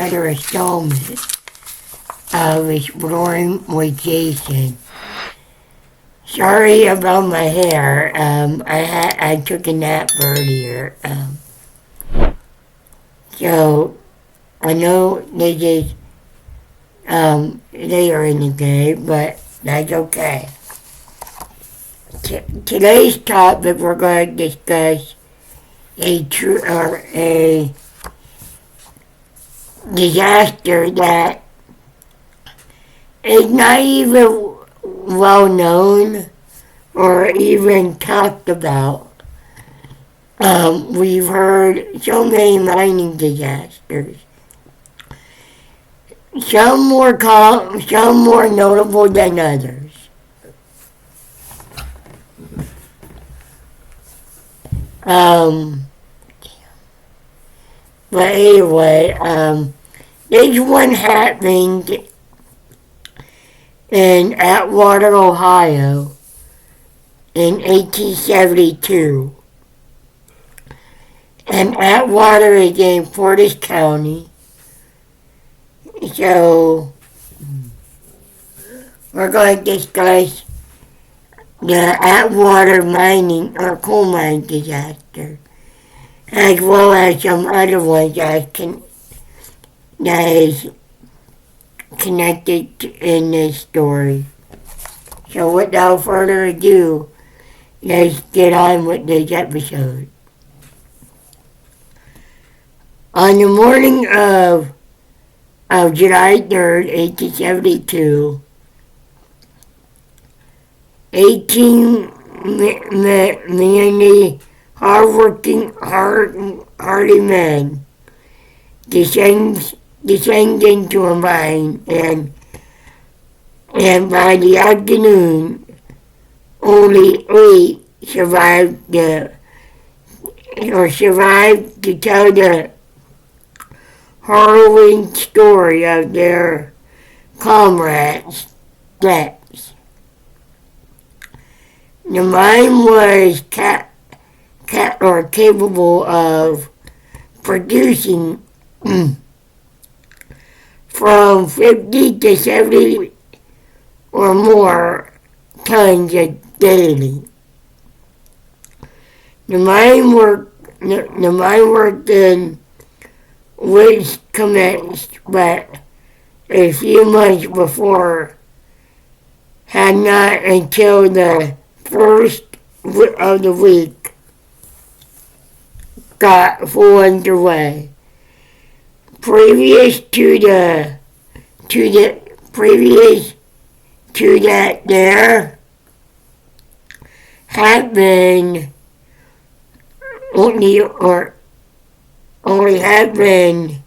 another installment of Exploring with Jason. Sorry about my hair. I took a nap earlier. So I know this is later in the day, but that's okay. Today's topic, we're going to discuss a disaster that is not even well known or even talked about. We've heard so many mining disasters. Some more notable than others. But anyway, this one happened in Atwater, Ohio in 1872. And Atwater is in Portage County. So we're going to discuss the Atwater mining or coal mine disaster, as well as some other ones that is connected in this story. So without further ado, let's get on with this episode. On the morning of July 3rd, 1872, 18 many hard-working, hardy men descend into a mine, and by the afternoon, only 8 survived to tell the harrowing story of their comrades' deaths. The mine was capable of producing from 50 to 70 or more tons daily. The mine work in which commenced but a few months before had not until the first of the week got full underway. Previous to that, there had been only had been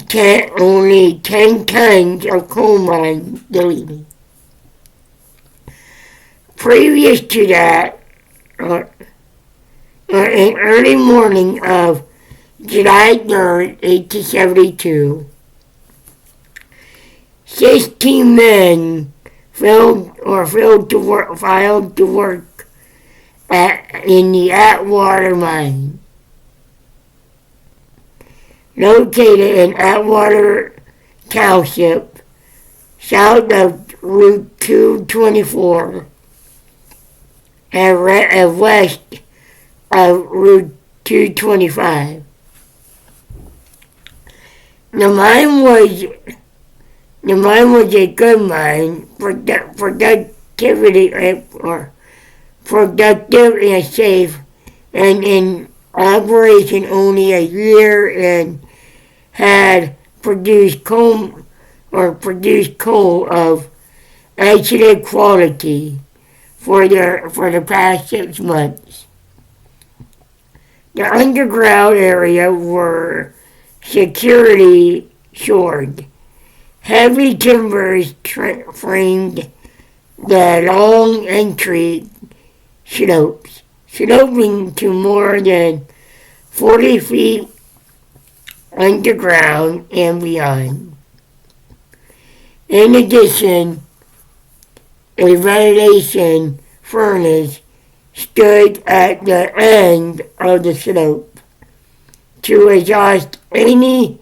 10 tons of coal mine daily. Previous to that, in early morning of July 3rd, 1872, 16 men filed to work in the Atwater mine, located in Atwater Township, south of Route 224 and west of Route 225. The mine was a good mine, productive and safe, and in operation only a year, and had produced coal of excellent quality for the past 6 months. The underground area were securely shored. Heavy timbers framed the long entry sloping to more than 40 feet underground and beyond. In addition, a ventilation furnace stood at the end of the slope to exhaust any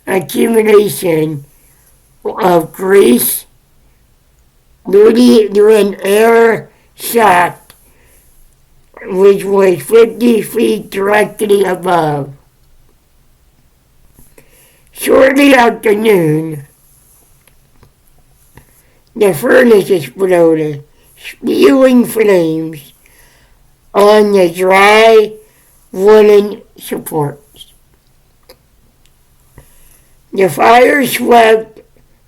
accumulation of grease due to an air shaft which was 50 feet directly above. Shortly after noon, the furnace exploded, spewing flames on the dry wooden supports. The fire swept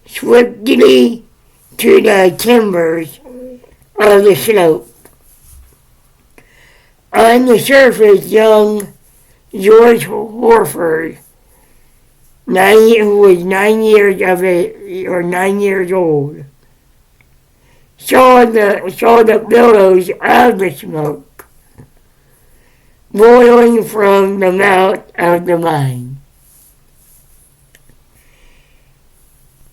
swiftly to the timbers of the slope. On the surface, young George Horford, who was 9 years old, saw the billows of the smoke boiling from the mouth of the mine.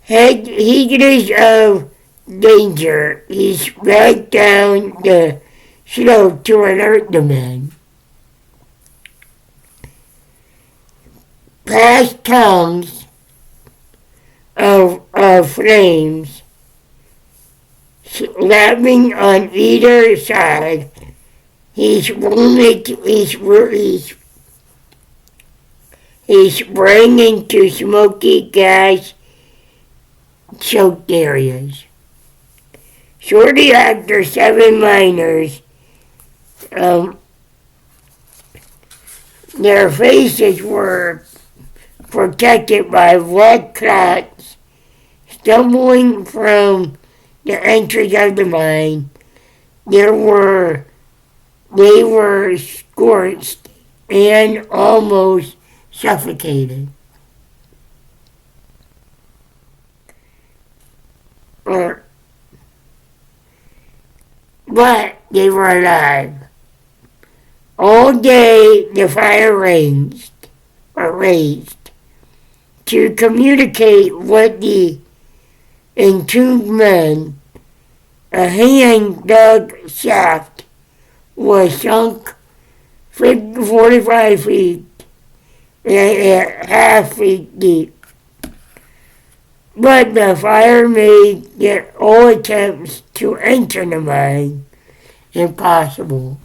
Heedless of danger, he sped down the slope to alert the men. Past tongues of flames lapping on either side, he sprang into smoky gas-choked areas. Shortly after, 7 miners, their faces were protected by blood clots, stumbling from the entrance of the mine. They were scorched and almost suffocated. But they were alive. All day the fire raged to communicate with the entombed men. A hand-dug shaft was sunk 45 feet and half feet deep. But the fire made all attempts to enter the mine impossible.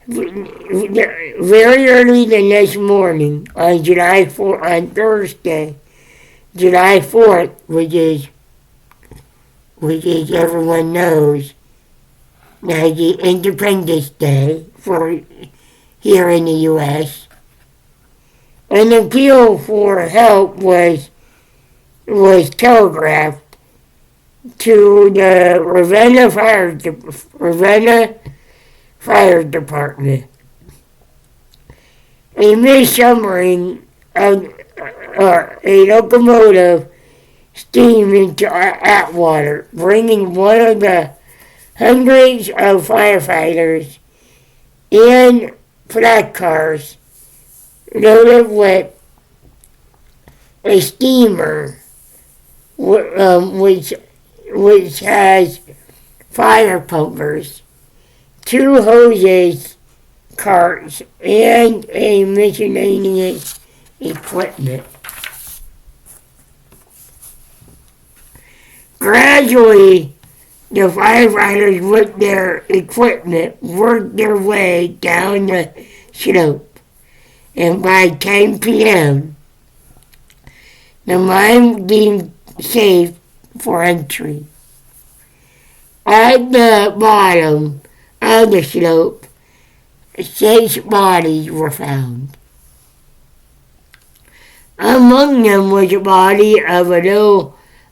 Very early the next morning, on Thursday, July 4th, which is everyone knows, the Independence Day for here in the U.S., an appeal for help was telegraphed to the Ravenna Fire Department. A mid-submarine of a locomotive steamed into Atwater, bringing one of the hundreds of firefighters and flat cars loaded with a steamer, which has fire pumpers, 2 hoses, carts, and a miscellaneous equipment. Gradually, the firefighters with their equipment worked their way down the slope, and by 10 p.m., the mine deemed safe for entry. At the bottom of the slope, 6 bodies were found. Among them was the body of the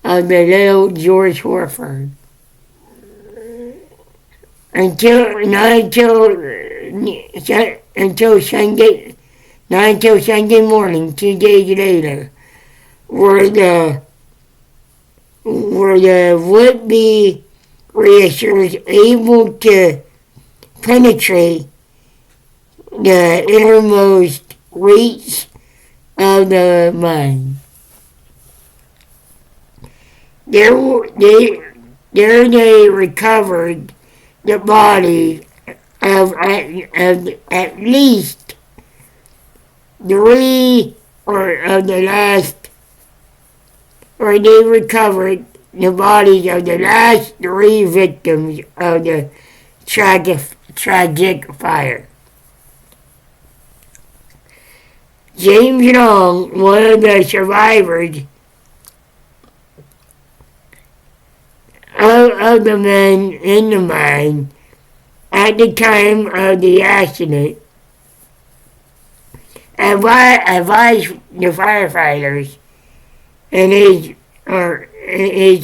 little George Horford. Until Sunday morning, 2 days later, were the would-be researchers able to penetrate the innermost reach of the mine. There they recovered the body of at least three or of the last, or they recovered the bodies of the last three victims of the tragic fire. James Long, one of the survivors of the men in the mine at the time of the accident, advised the firefighters and is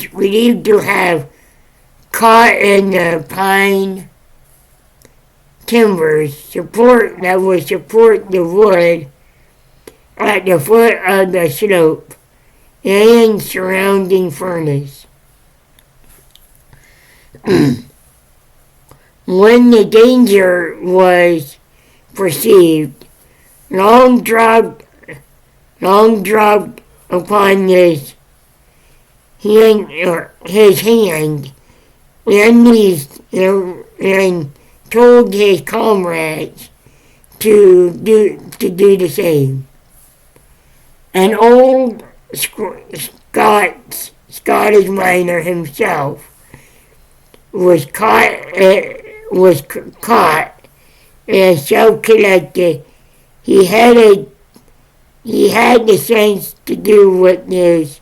believed to have caught in the pine timbers that would support the wood at the foot of the slope and surrounding furnace. When the danger was perceived, Long dropped upon his hand and knees and told his comrades to do the same. An old Scottish miner himself was caught and self-collected. He had the sense to do what this,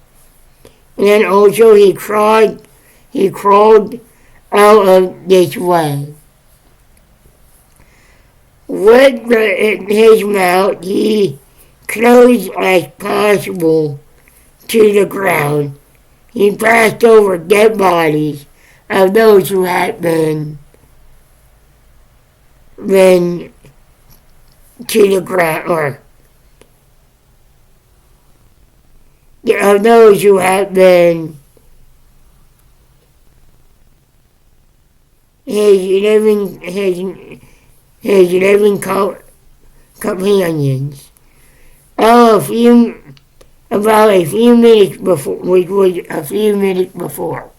and also he crawled out of this way. With his mouth, he close as possible to the ground. He passed over dead bodies of those who had been to the ground, or of those who had been his living companions. About a few minutes before, which was a few minutes before.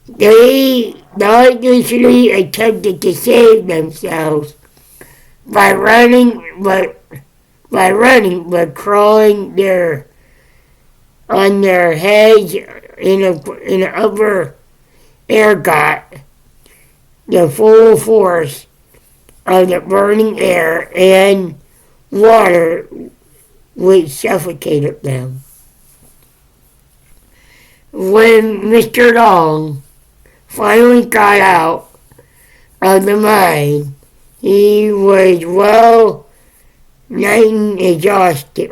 They obviously attempted to save themselves by running, but crawling on their heads in an upper ergot. The full force of the burning air and water which suffocated them. When Mr. Long finally got out of the mine, he was well exhausted,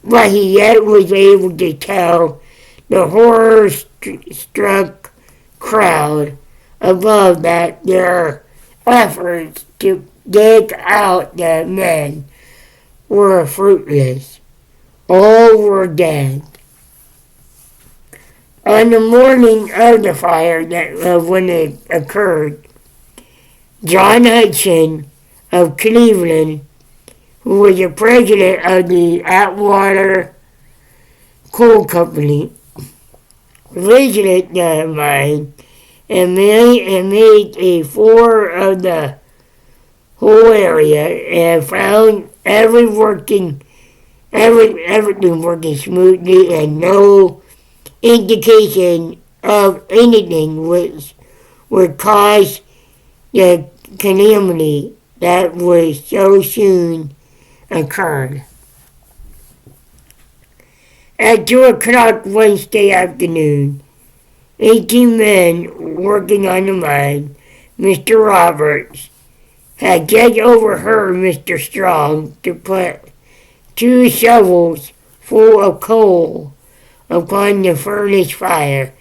but he yet was able to tell the horror-struck crowd above that their efforts to dig out the men were fruitless. All were dead. On the morning of the fire, when it occurred, John Hudson of Cleveland, who was the president of the Atwater Coal Company, visited the mine and made a tour of the whole area and found everything working smoothly and no indication of anything which would cause the calamity that was so soon occurred. At 2 o'clock Wednesday afternoon, 18 men working on the mine, Mr. Roberts, had just overheard Mr. Strong to put 2 shovels full of coal upon the furnace fire,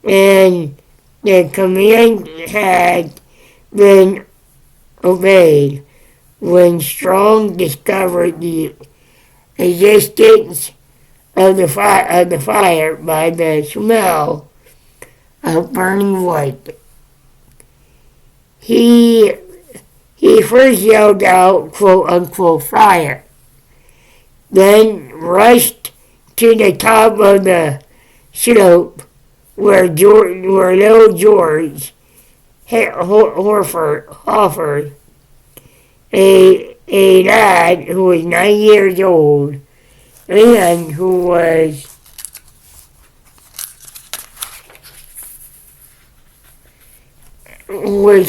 and the command had been obeyed when Strong discovered the existence of the fire by the smell of burning wood. He first yelled out, quote unquote, fire, then rushed to the top of the slope where little George Hofford, a lad who was 9 years old and who was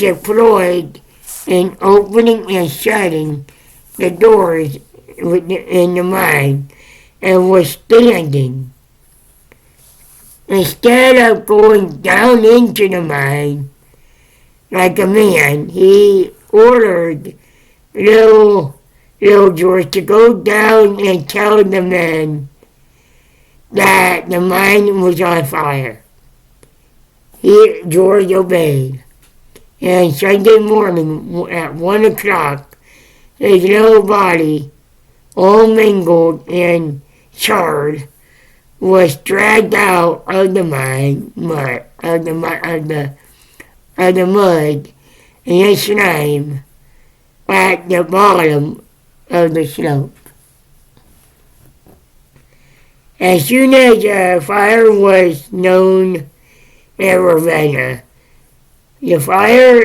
employed in opening and shutting the doors in the mine and was standing. Instead of going down into the mine like a man, he ordered little George to go down and tell the men that the mine was on fire. George obeyed. And Sunday morning at 1 o'clock, his little body, all mingled and charred, was dragged out of the mud and slime at the bottom of the slope. As soon as the fire was known in Ravenna, the fire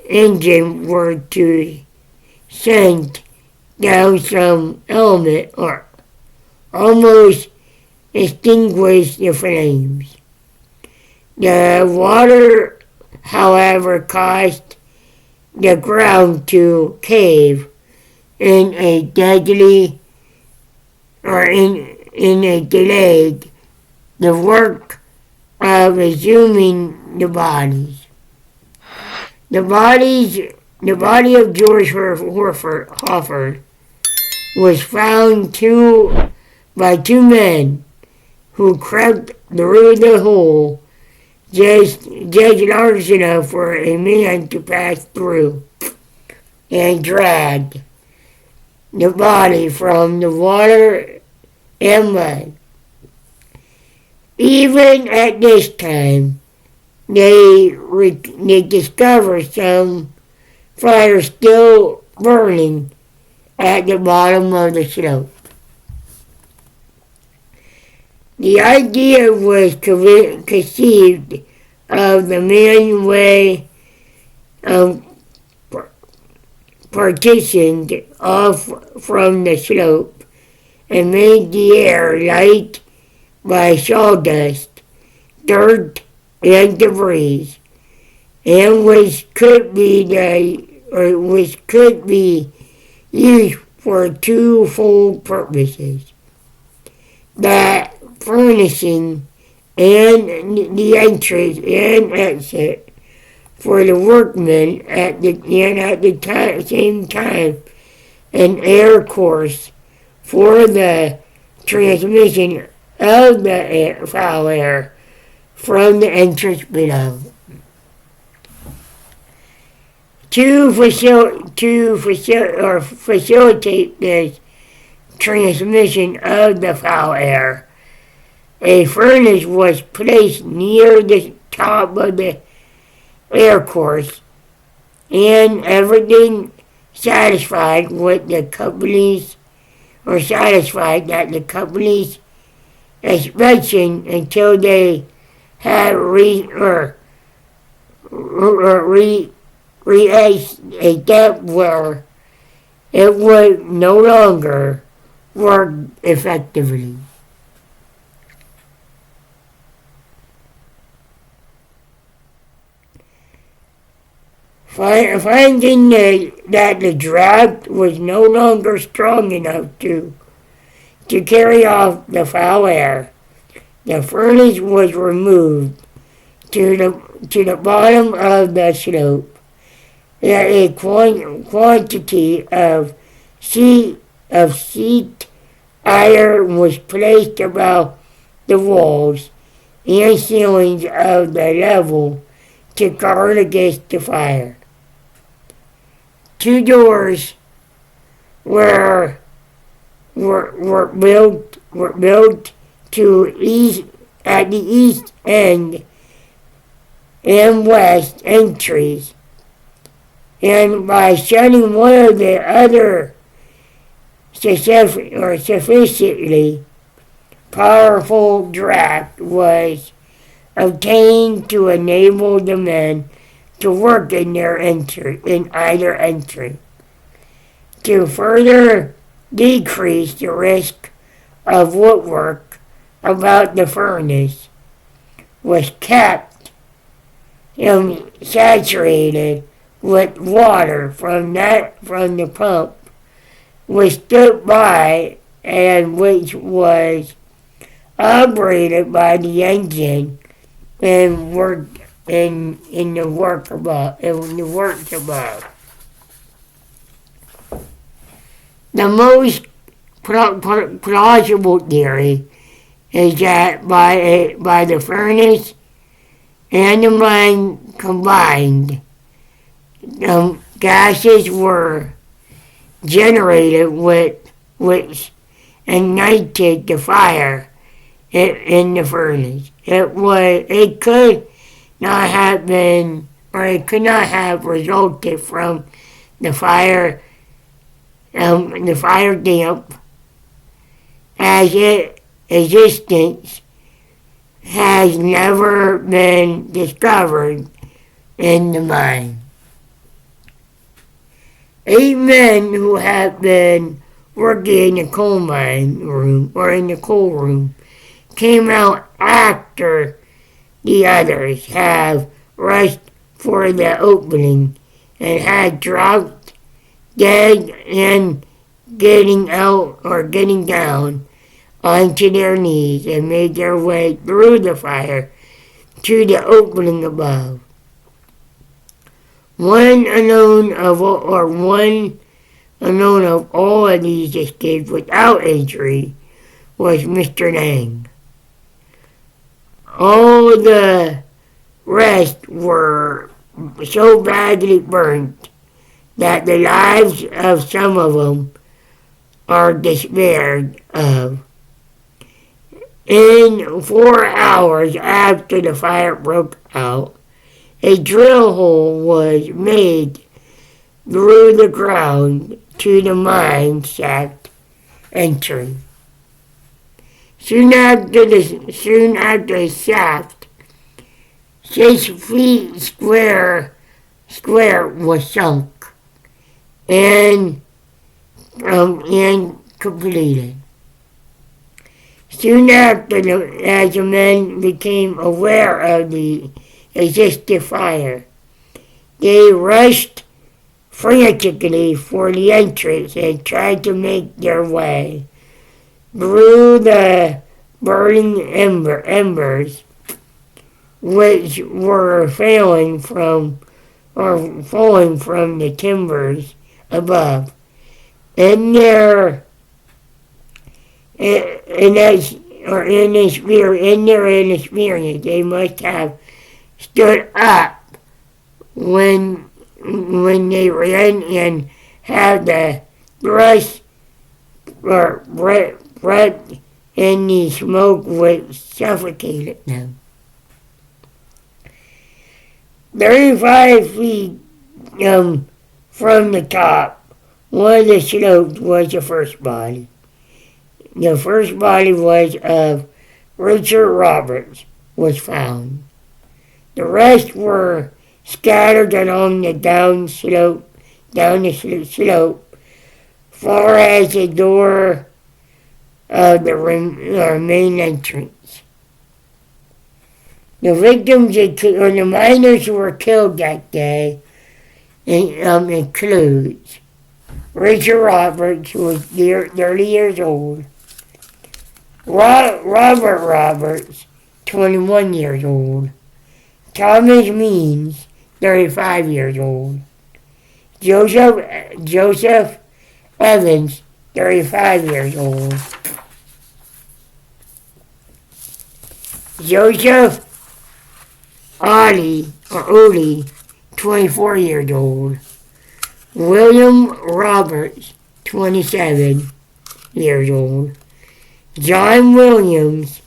engine were to send down some element or almost extinguish the flames. The water, however, caused the ground to cave in a delayed the work of exhuming the bodies. The body of George Hofford was found by two men who crept through the hole just large enough for a man to pass through and dragged the body from the water and mud. Even at this time, they discovered some fire still burning at the bottom of the slope. The idea was conceived of the main way partitioned off from the slope and made the air light by sawdust, dirt, and debris, and which could be used for twofold purposes: that furnishing and the entrance and exit for the workmen at the same time an air course for the transmission of the foul air from the entrance below. To facilitate this transmission of the foul air, a furnace was placed near the top of the air course, and everything satisfied that the company's inspection until they had reached a depth where it would no longer work effectively. Finding that the draft was no longer strong enough to carry off the foul air, the furnace was removed to the bottom of the slope. A quantity of sheet iron was placed about the walls and ceilings of the level to guard against the fire. Two doors were built at the east end and west entries, and by shutting one of the other sufficiently powerful draft was obtained to enable the men to work in either entry. To further decrease the risk of woodwork about the furnace was kept saturated with water from the pump, which stood by and which was operated by the engine and worked in the works above. The most plausible theory is that by the furnace and the mine combined, gases were generated which ignited the fire in the furnace. It could not have been, or it could not have resulted from the fire damp, as its existence has never been discovered in the mine. 8 men who have been working in the coal mine room, or in the coal room, came out after the others have rushed for the opening and had dropped dead and getting down onto their knees and made their way through the fire to the opening above. One unknown of all of these escaped without injury was Mr. Lang. All the rest were so badly burnt that the lives of some of them are despaired of. In 4 hours after the fire broke out, a drill hole was made through the ground to the mine shaft entry. Soon after the shaft, 6 feet square was sunk and completed. Soon after, as the men became aware of the existing fire, they rushed frantically for the entrance and tried to make their way through the burning embers, which were falling from the timbers above. In their inexperience, they must have stood up when they ran and had the thrust or breath in the smoke which suffocated them. 35 feet from the top, one of the slopes was the first body. The first body was of Richard Roberts was found. The rest were scattered along the down the slope, far as the door of the main entrance. The victims or the miners who were killed that day includes Richard Roberts, who was 30 years old, Robert Roberts, 21 years old, Thomas Means, 35 years old, Joseph Evans, 35 years old, Joseph Odie, 24 years old, William Roberts, 27 years old, John Williams,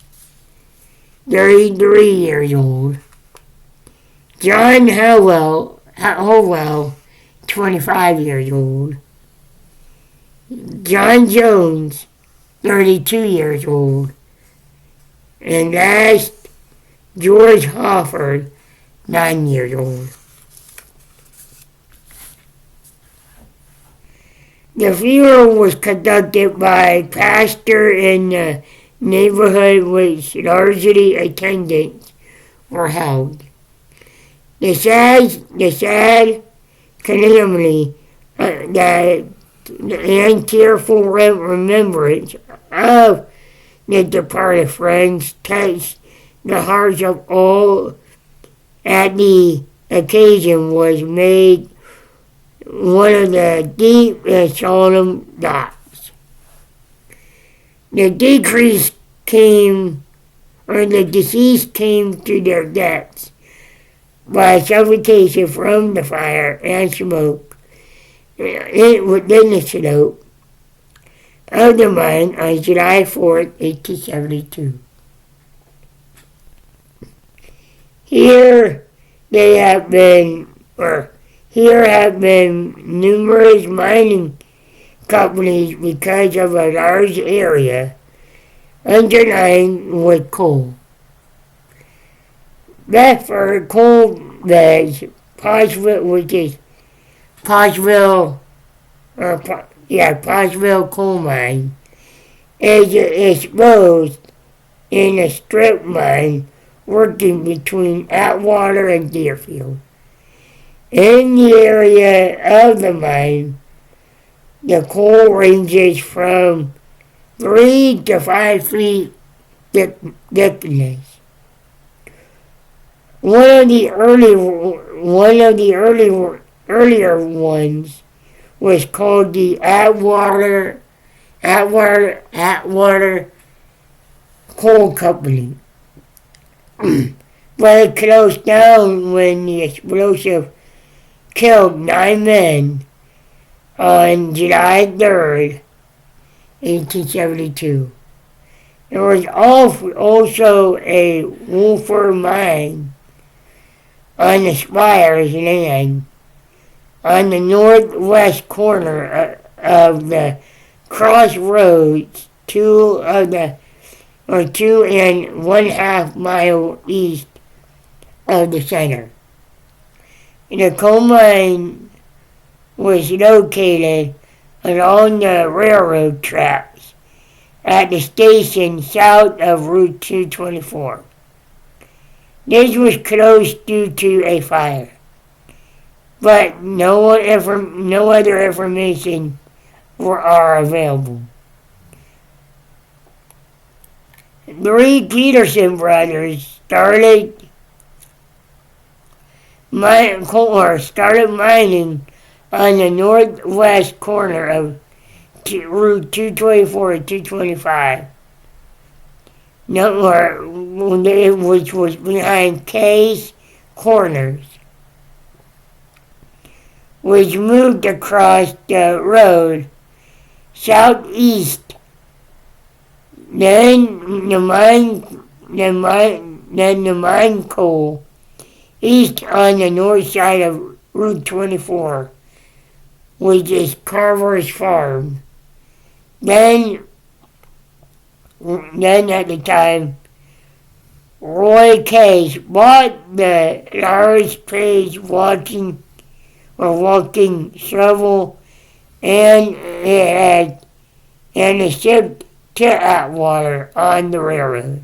33 years old, John Howell, 25 years old, John Jones, 32 years old, and last, George Hofford, 9 years old. The funeral was conducted by a pastor in the neighborhood, which largely attendance were held. The sad calamity that and tearful remembrance of the departed friends touched the hearts of all at the occasion was made one of the deep and solemn thoughts. The decrease came, or the deceased came to their deaths by suffocation from the fire and smoke within the slope of the mine on July 4th, 1872. Here they have been, or here have been numerous mining companies because of a large area underlying with coal. Bedford Coal Beds, which is Pottsville coal mine, is exposed in a strip mine working between Atwater and Deerfield. In the area of the mine, the coal ranges from 3 to 5 feet thickness. One of the earlier ones was called the Atwater Coal Company. But it closed down when the explosive killed 9 men on July 3rd, 1872. There was also a Wolfer mine on the Spire's land on the northwest corner of the crossroads, 2.5 miles east of the center. The coal mine was located along the railroad tracks at the station south of Route 224. This was closed due to a fire, but no other information are available. The Peterson brothers started mining on the northwest corner of Route 224 and 225, which was behind Kay's Corners, which moved across the road southeast. Then the mine coal east on the north side of Route 24, which is Carver's Farm. Then at the time, Roy Case bought the large page walking shovel and a ship to Atwater on the railroad.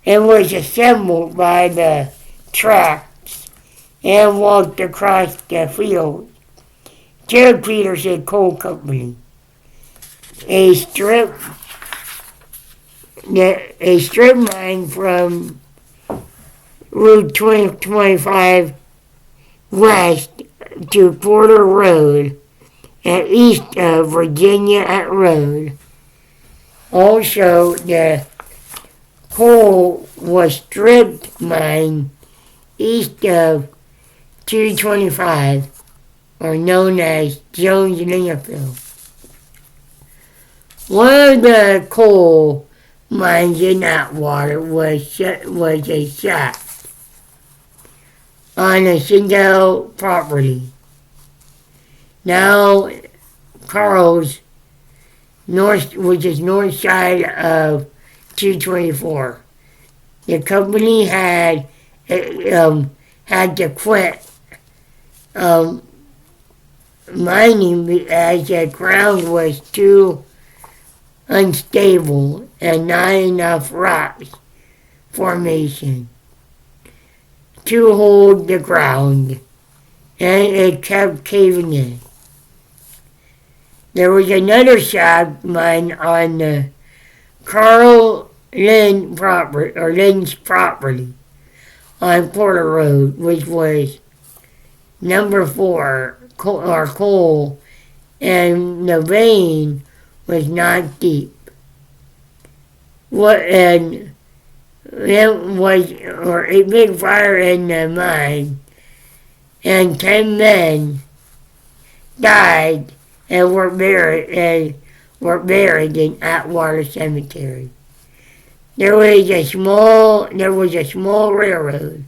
It was assembled by the tracks and walked across the field to Peterson Coal Company. A strip mine from Route 2025 west to Porter Road and east of Virginia Road. Also, the coal was strip mined east of 225, or known as Jones Landfill. One of the coal mines in Atwater was a shaft on a single property. Now, Carl's which is north side of 224. The company had to quit mining as the ground was too unstable and not enough rock formation to hold the ground, and it kept caving in. There was another shaft mine on the Carl Lynn property, or Lynn's property, on Porter Road, which was number 4, coal, and the vein was not deep. And it was a big fire in the mine, and 10 men died and were buried in Atwater Cemetery. There was a small railroad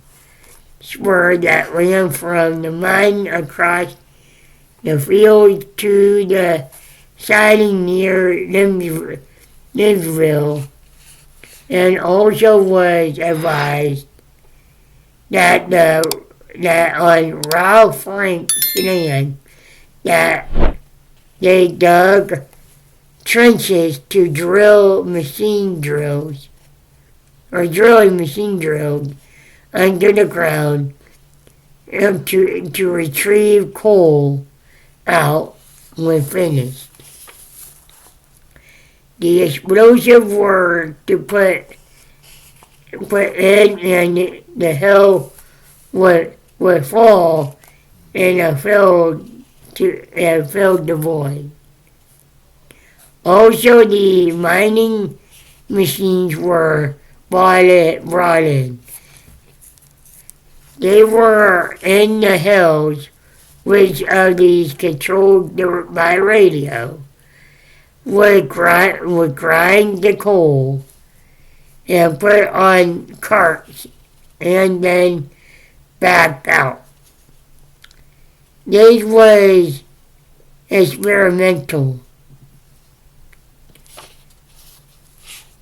spur that ran from the mine across the field to the siding near Linsville, and also was advised that on Ralph Frank's land that they dug trenches to drilling machine drills under the ground to retrieve coal out when finished. The explosive work to put in and the hill would fall and filled the void. Also, the mining machines were brought in. They were in the hills, which of these controlled by radio, would grind the coal and put on carts and then back out. This was experimental.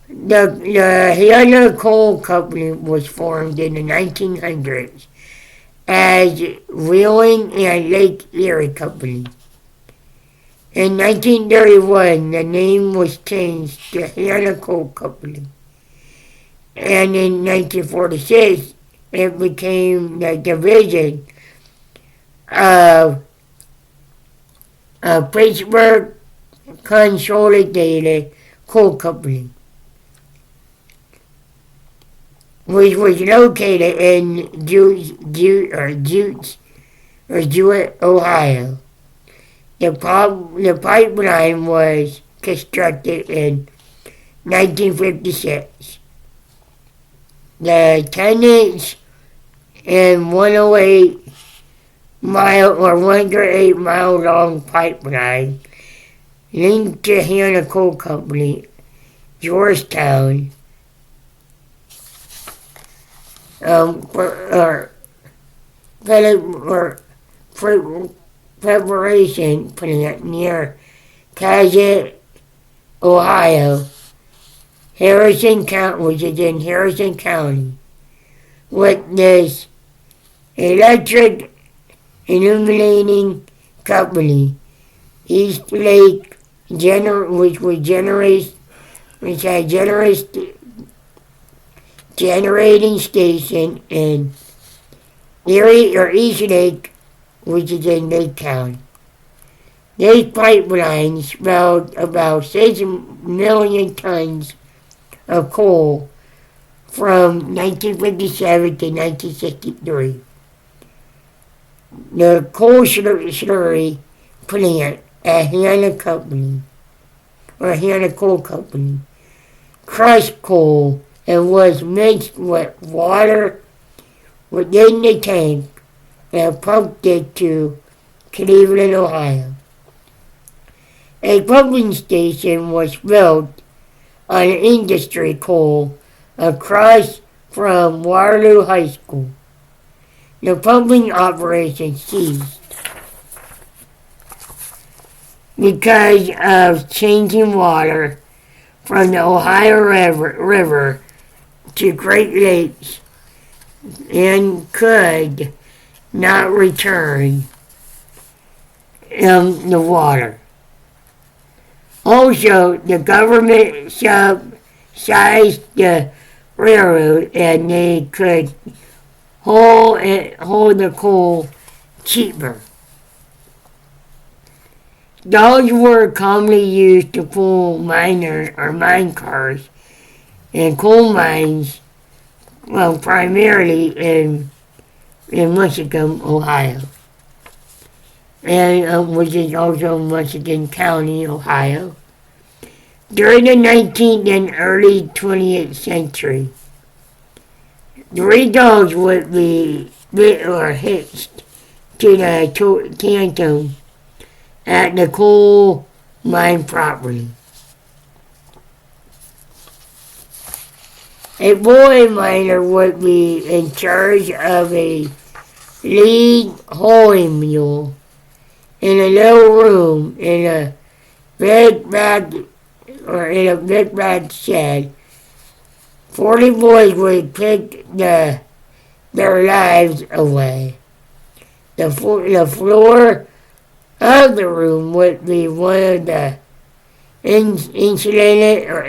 The Hiana Coal Company was formed in the 1900s as Wheeling and Lake Erie Company. In 1931, the name was changed to Hiana Coal Company. And in 1946, it became the division of Pittsburgh Consolidated Coal Company, which was located in Jewett, Ohio. The pipeline was constructed in 1956. The 10-inch and 108 mile long pipeline linked to Hannah Coal Company, Georgetown, preparation plant near Paget, Ohio, Harrison County, which is in Harrison County, with this electric illuminating company, East Lake, which had generating station in Erie or East Lake, which is in Lake County. These pipelines spelled about 6 million tons of coal from 1957 to 1963. The coal slurry plant at Hannah Coal Company crushed coal and was mixed with water within the tank and pumped it to Cleveland, Ohio. A pumping station was built on industry coal across from Waterloo High School. The pumping operation ceased because of changing water from the Ohio River to Great Lakes and could not return in the water. Also, the government subsidized the railroad and they could hold the coal cheaper. Those were commonly used to pull miners or mine cars in coal mines, well, primarily in Muskegon, Ohio, and which is also Muskegon County, Ohio. During the 19th and early 20th century, the three dogs would be bit or hitched to the tandem at the coal mine property. A boy miner would be in charge of a lead hauling mule in a little room in a big bag shed. 40 boys would pick their lives away. The floor of the room would be one of the insulated or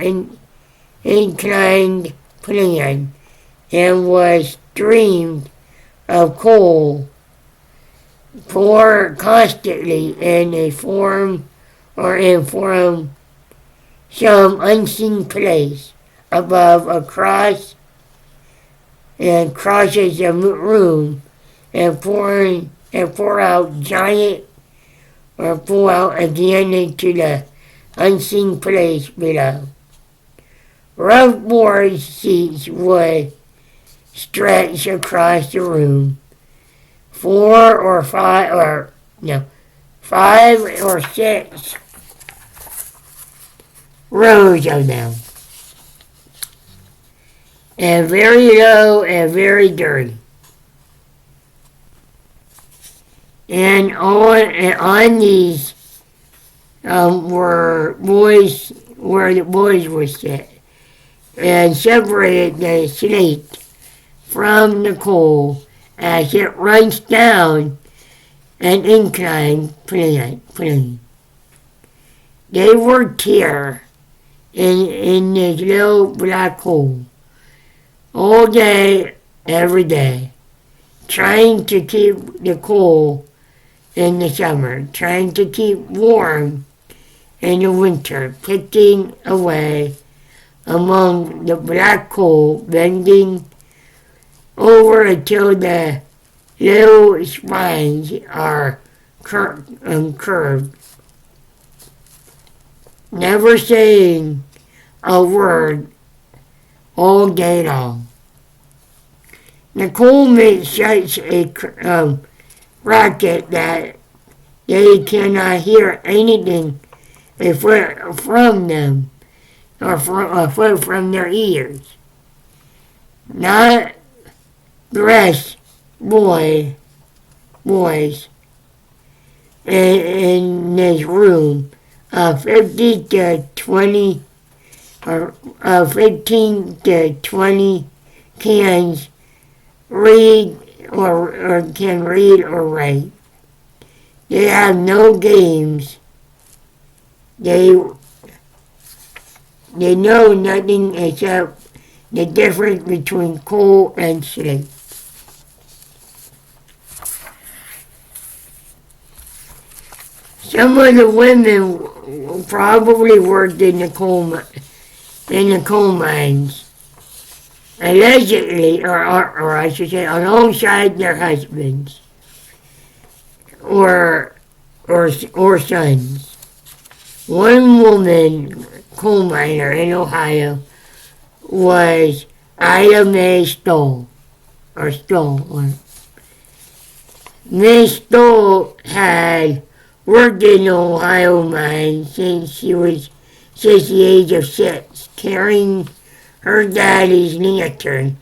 inclined plan and was streamed of coal pour constantly in a form some unseen place above across and crosses the room and pour out giant or pull out again into the unseen place below. Rough board seats would stretch across the room, 5 or 6 rows of them, and very low and very dirty. And on these were boys where the boys were sit, and separated the slate from the coal as it runs down an inclined plane. They worked here in this little black hole all day, every day, trying to keep the coal in the summer, trying to keep warm in the winter, picking away among the black coal, bending over until the little spines are curved, never saying a word all day long. The coal makes such a racket that they cannot hear anything from them or from their ears. Not the rest boys in this room, 50 to 20 or 15 to 20 cans read or can read or write. They have no games. They know nothing except the difference between coal and slate. Some of the women probably worked in the coal mines, allegedly, or I should say, alongside their husbands or sons. One woman coal miner in Ohio was Ida Mae Stoll. Miss Stoll had worked in the Ohio mine since the age of 6, carrying her daddy's lantern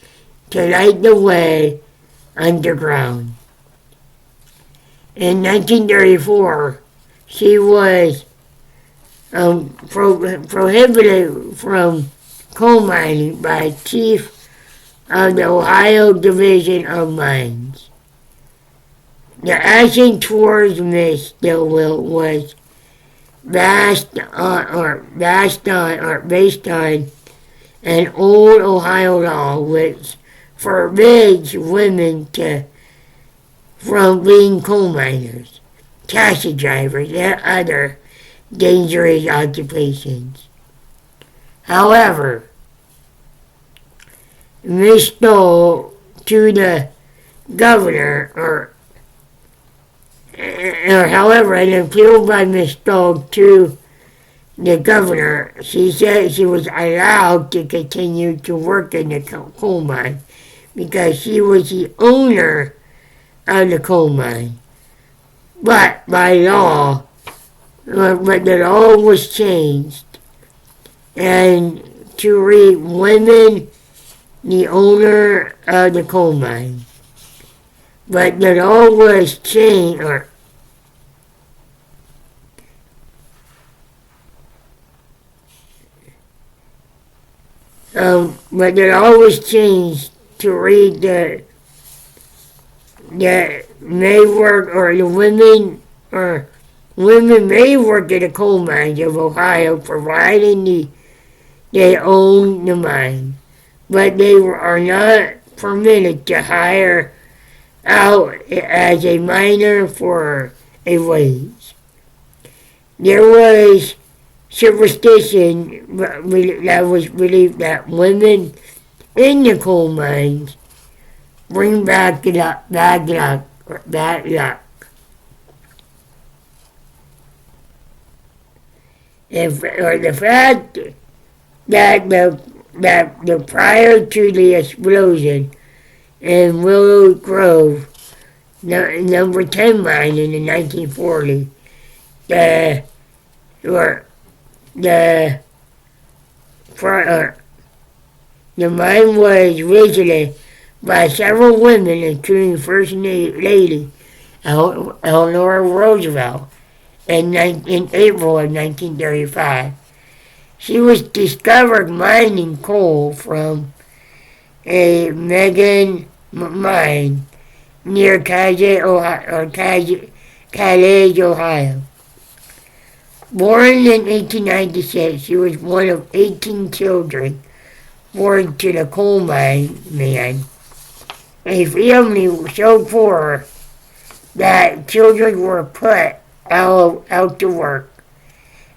to light the way underground. In 1934, she was prohibited from coal mining by Chief of the Ohio Division of Mines. The action towards Miss Stillwell was based on an old Ohio law which forbids women from being coal miners, taxi drivers, and other dangerous occupations. However, Miss Stoll to the governor, however, an appeal by Miss Stoll to the governor, she said she was allowed to continue to work in the coal mine because she was the owner of the coal mine. But by law, but the law was changed, and to read women, the owner of the coal mine. But the law was changed, but the law was changed to read that may work, or the women, or women may work in the coal mines of Ohio, providing they own the mine, but they are not permitted to hire out as a miner for a wage. There was superstition that was believed that women in the coal mines bring back bad luck. Or the fact that the prior to the explosion in Willow Grove, number 10 mine in the 1940s, the mine was visited by several women, including First Lady Eleanor Roosevelt in April of 1935. She was discovered mining coal from a Megan mine near Calais, Ohio. Born in 1896, she was one of 18 children born to the coal mine man. A family so poor that children were put out to work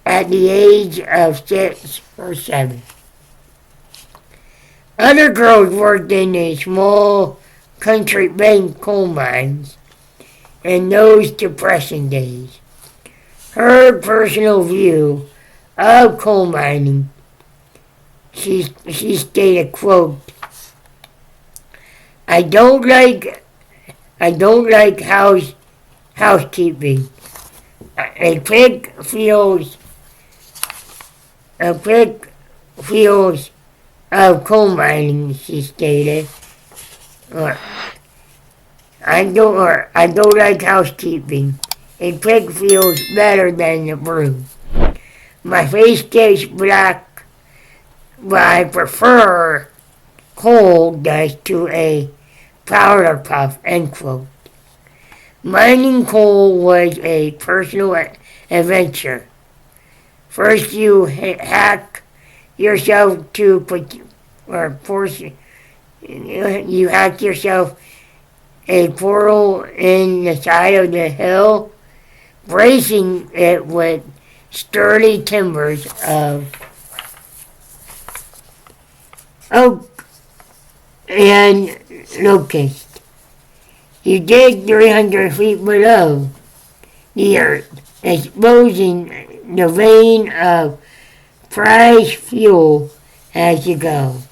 at the age of 6 or 7. Other girls worked in the small country bank coal mines in those Depression days. Her personal view of coal mining, she stated, quote, I don't like housekeeping. A quick feels of coal mining, she stated. I don't like housekeeping. A pig feels better than the broom. My face gets black, but I prefer coal dust to a powder puff, end quote. Mining coal was a personal adventure. First you hack yourself you hack yourself a portal in the side of the hill, bracing it with sturdy timbers of oak and locust. You dig 300 feet below the earth, exposing the vein of prize fuel as you go.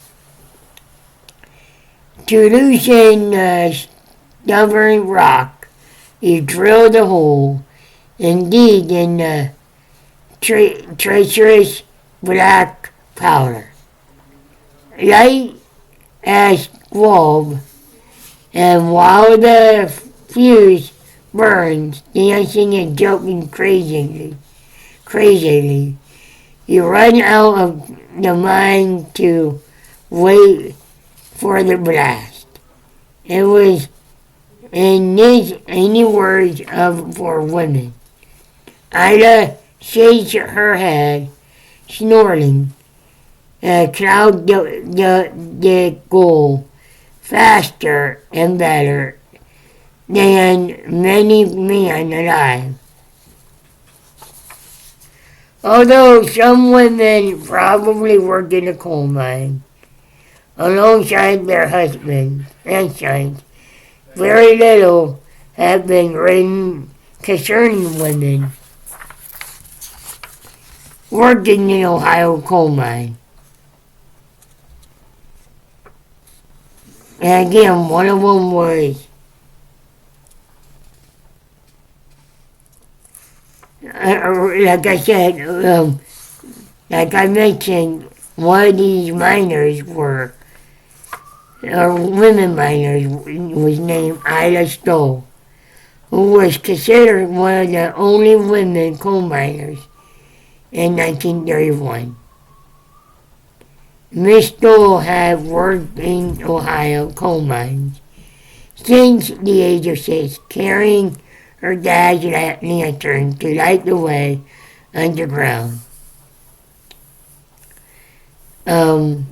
To loosen the stubborn rock, you drill the hole, indeed in the treacherous black powder. Light as bulb, and while the fuse burns, dancing and jumping crazily, you run out of the mine to wait for the blast. It was In the words of for women, Ida shakes her head, snorting. Cloud the goal faster and better than many men alive. Although some women probably work in a coal mine alongside their husbands and sons, very little have been written concerning women working in Ohio coal mine. And again, one of them was like I said, like I mentioned, one of these miners were, or women miners, was named Ida Stoll, who was considered one of the only women coal miners in 1931. Miss Stoll had worked in Ohio coal mines since the age of 6, carrying her dad's lantern to light the way underground. And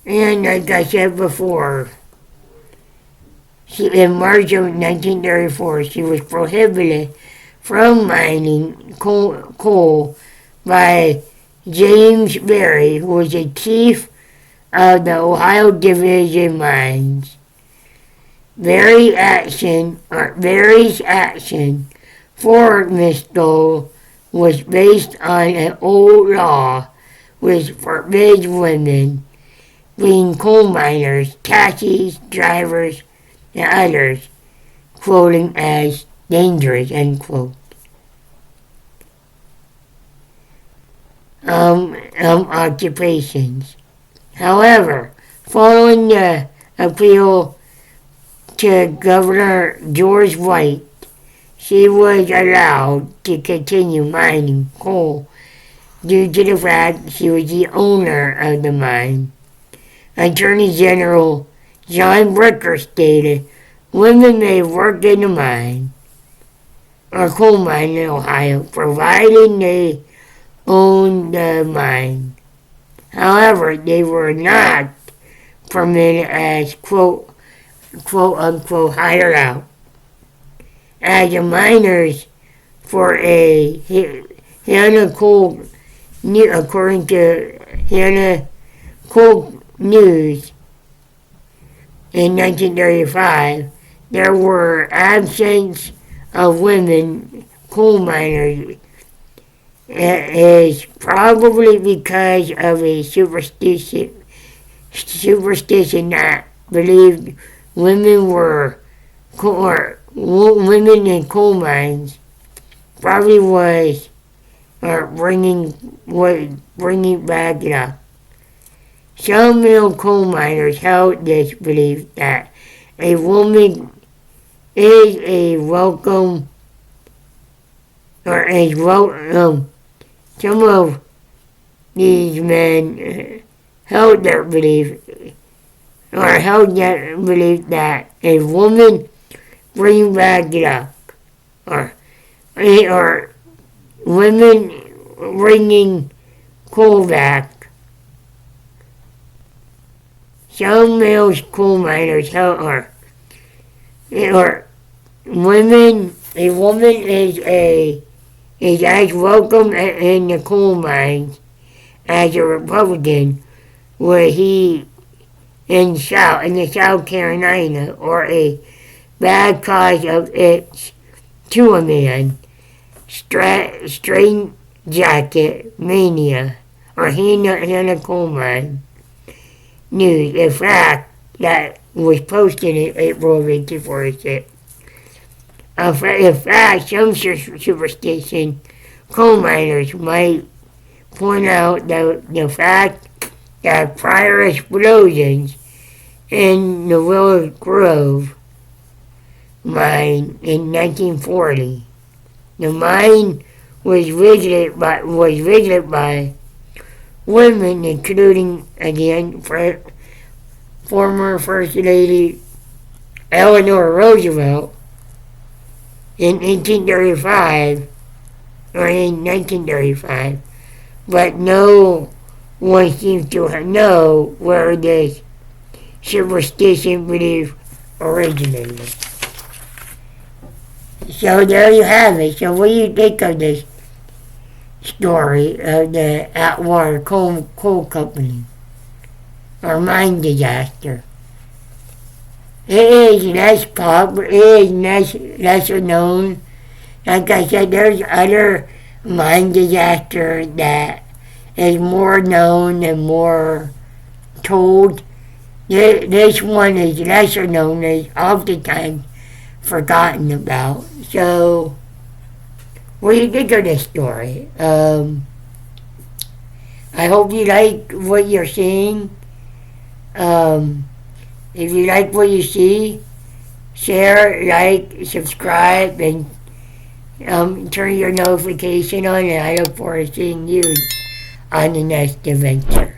like I said before, in March of 1934, she was prohibited from mining coal by James Berry, who was a chief of the Ohio Division Mines. Berry's action for Miss Stoll was based on an old law which forbids women being coal miners, taxi drivers, and others, quoting as dangerous, end quote. Occupations. However, following the appeal to Governor George White, she was allowed to continue mining coal due to the fact she was the owner of the mine. Attorney General John Bricker stated, women may work in the mine or coal mine in Ohio, providing they own the mine. However, they were not permitted as quote unquote hired out as the miners for a Hannah Coal, according to Hannah Coal News in 1935, there were absence of women coal miners is probably because of a superstition that believed women in coal mines probably was bringing back luck. Some male coal miners held this belief that a woman is a welcome or is welcome. Some of these men held that belief that a woman bring back luck, or women bringing coal back. Some male coal miners held, or women. A woman is as welcome in the coal mines as a Republican were he in the South Carolina, or a bad cause of its to a man, straight jacket mania, or Hannah Coal Mine News, a fact that was posted in April of 1846. In fact, some superstition coal miners might point out the fact that prior explosions in the Willow Grove mine in 1940, the mine was visited by women, including again former First Lady Eleanor Roosevelt in 1835 or in 1935, but no one seems to know where this superstition belief originated. So there you have it. So what do you think of this story of the Atwater coal company or mine disaster? It is it is lesser known. Like I said, there's other mine disaster that is more known and more told. This one is lesser known, is oftentimes forgotten about. So, what do you think of this story? I hope you like what you're seeing. If you like what you see, share, like, subscribe, and turn your notification on, and I look forward to seeing you on the next adventure.